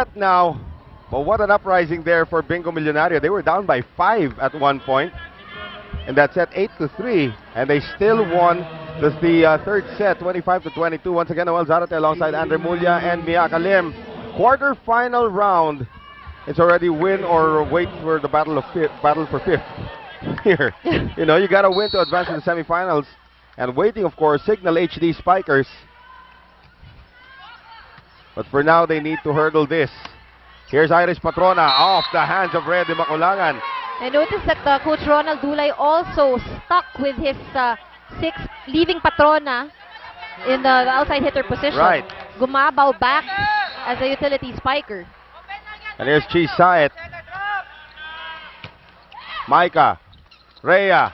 set now. But what an uprising there for Bingo Millonario. They were down by 5 at one point. And that set 8-3. And they still won the third set, 25-22. Once again, Noel Zarate alongside Andre Mulya and Mia Kalim. Quarter-final round. It's already win or wait for the battle for fifth. Here, you know, you got to win to advance to the semifinals. And waiting, of course, Signal HD Spikers. But for now, they need to hurdle this. Here's Iris Patrona off the hands of Rhea de Maculangan. I noticed that Coach Ronald Dulay also stuck with his 6, leaving Patrona in the outside hitter position. Right. Gumabaw back as a utility spiker. And here's Chi Saet. Micah. Rhea.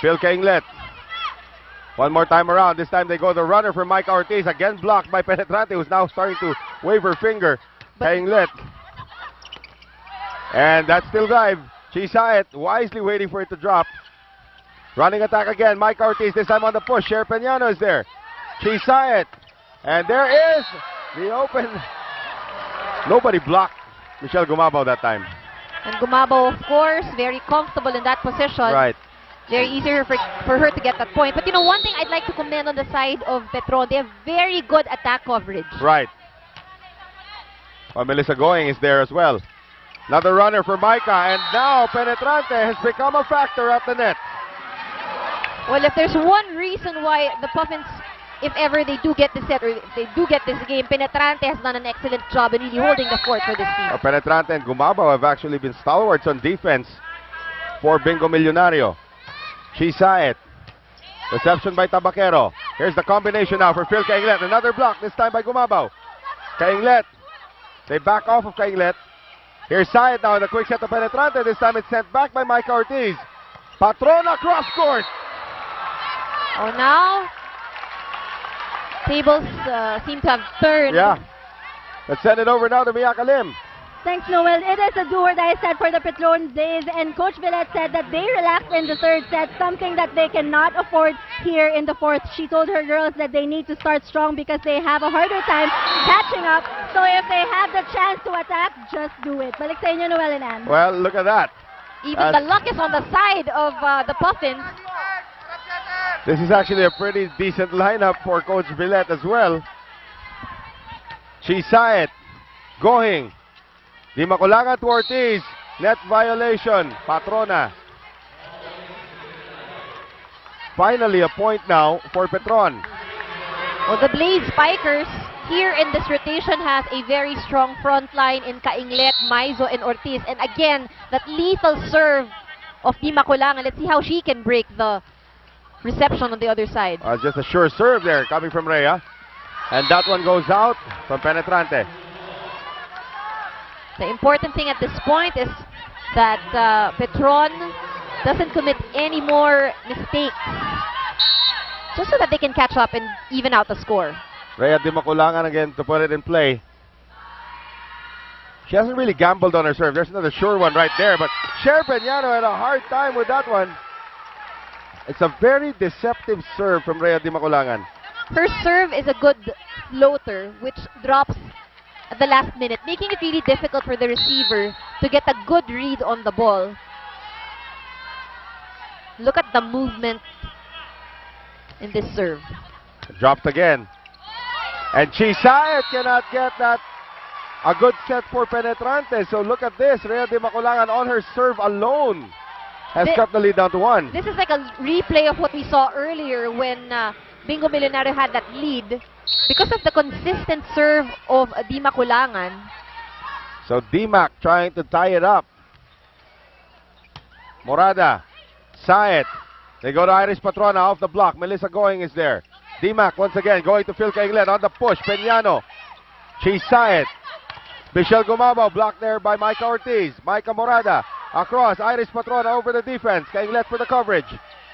Phil Kainglet. One more time around. This time they go the runner for Micah Ortiz. Again blocked by Penetrante, who's now starting to wave her finger. Kainglet. And that's still live. Chi Saet wisely waiting for it to drop. Running attack again. Micah Ortiz this time on the push. Cher Peñano is there. Chi Saet. And there is the open. Nobody blocked Michelle Gumabaw that time. And Gumabaw, of course, very comfortable in that position. Right. Very easier for her to get that point. But you know, one thing I'd like to commend on the side of Petron, they have very good attack coverage. Right. Well, Melissa Going is there as well. Another runner for Micah, and now Penetrante has become a factor at the net. Well, if there's one reason why the Puffins, if ever they do get this set, or if they do get this game, Penetrante has done an excellent job in really holding the fort for this team. Penetrante and Gumabaw have actually been stalwarts on defense for Bingo Millonario. Chi Saet. Reception by Tabaquero. Here's the combination now for Phil Kainglet. Another block, this time by Gumabaw. Kainglet. They back off of Kainglet. Here's Saet now in the quick set to Penetrante. This time it's sent back by Micah Ortiz. Patrona cross court. Oh, now tables seem to have turned. Yeah. Let's send it over now to Mia Kalim. Thanks, Noel. It is a do-or-die set for the Petron days, and Coach Villette said that they relaxed in the third set, something that they cannot afford here in the fourth. She told her girls that they need to start strong because they have a harder time catching up. So if they have the chance to attack, just do it. Balik sa inyo, Noel and Ann. Well, look at that. Even the luck is on the side of the Puffins. This is actually a pretty decent lineup for Coach Villette as well. Chi Saet. Going. Di Maculangan to Ortiz. Net violation. Patrona. Finally a point now for Petron. Well, the Blaze Spikers here in this rotation has a very strong front line in Kainglet, Maizo, and Ortiz. And again, that lethal serve of Di Maculangan. Let's see how she can break the reception on the other side. Just a sure serve there coming from Rhea. And that one goes out from Penetrante. The important thing at this point is that Petron doesn't commit any more mistakes, just so that they can catch up and even out the score. Rhea Di Maculangan again to put it in play. She hasn't really gambled on her serve. There's another sure one right there, but Cher Peñano had a hard time with that one. It's a very deceptive serve from Rhea Di Maculangan. Her serve is a good floater, which drops at the last minute, making it really difficult for the receiver to get a good read on the ball. Look at the movement in this serve. Dropped again. And Chi Saet cannot get that. A good set for Penetrante. So look at this. Rhea Di Maculangan on her serve alone has cut the lead down to 1. This is like a replay of what we saw earlier when Bingo Millonario had that lead. Because of the consistent serve of Di Maculangan. So Dimac trying to tie it up. Morada. Saet. They go to Iris Patrona off the block. Melissa Going is there. Dimac once again going to Phil Kainglet on the push. Peñano. Chi Saet. Michelle Gumabaw blocked there by Micah Ortiz. Micah Morada. Across. Iris Patrona over the defense. Kainglet for the coverage.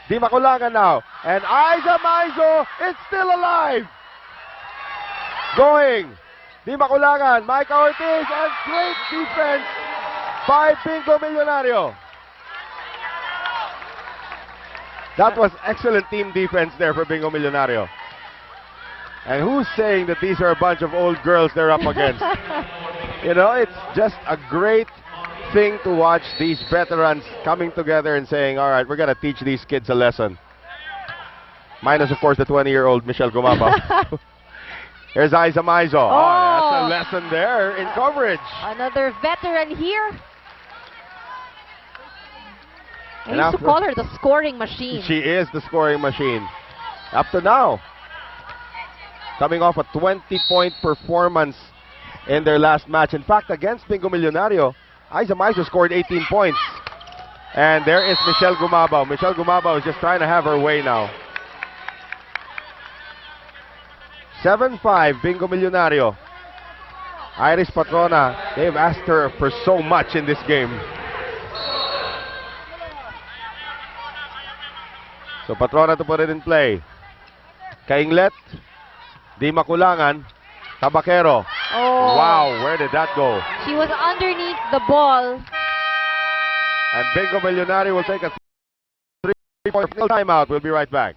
Di Maculangan now. And Aiza Maizo is still alive. Going. Di Maculangan. Micah Ortiz. And great defense by Bingo Millonario. That was excellent team defense there for Bingo Millonario. And who's saying that these are a bunch of old girls they're up against? You know, it's just a great thing to watch these veterans coming together and saying, all right, we're going to teach these kids a lesson. Minus, of course, the 20-year-old Michelle Gumaba. Here's Aiza Maizo. Oh, that's a lesson there in coverage. Another veteran here. I And used to after- call her the scoring machine. She is the scoring machine. Up to now. Coming off a 20-point performance in their last match. In fact, against Bingo Millonario, Aiza Maizo scored 18 points. And there is Michelle Gumabao. Michelle Gumabao is just trying to have her way now. 7-5, Bingo Millonario. Iris Patrona, they've asked her for so much in this game. So Patrona to put it in play. Kainglet, Di Makulangan, Tabaquero. Oh. Wow, where did that go? She was underneath the ball. And Bingo Millonario will take a 3-point timeout. We'll be right back.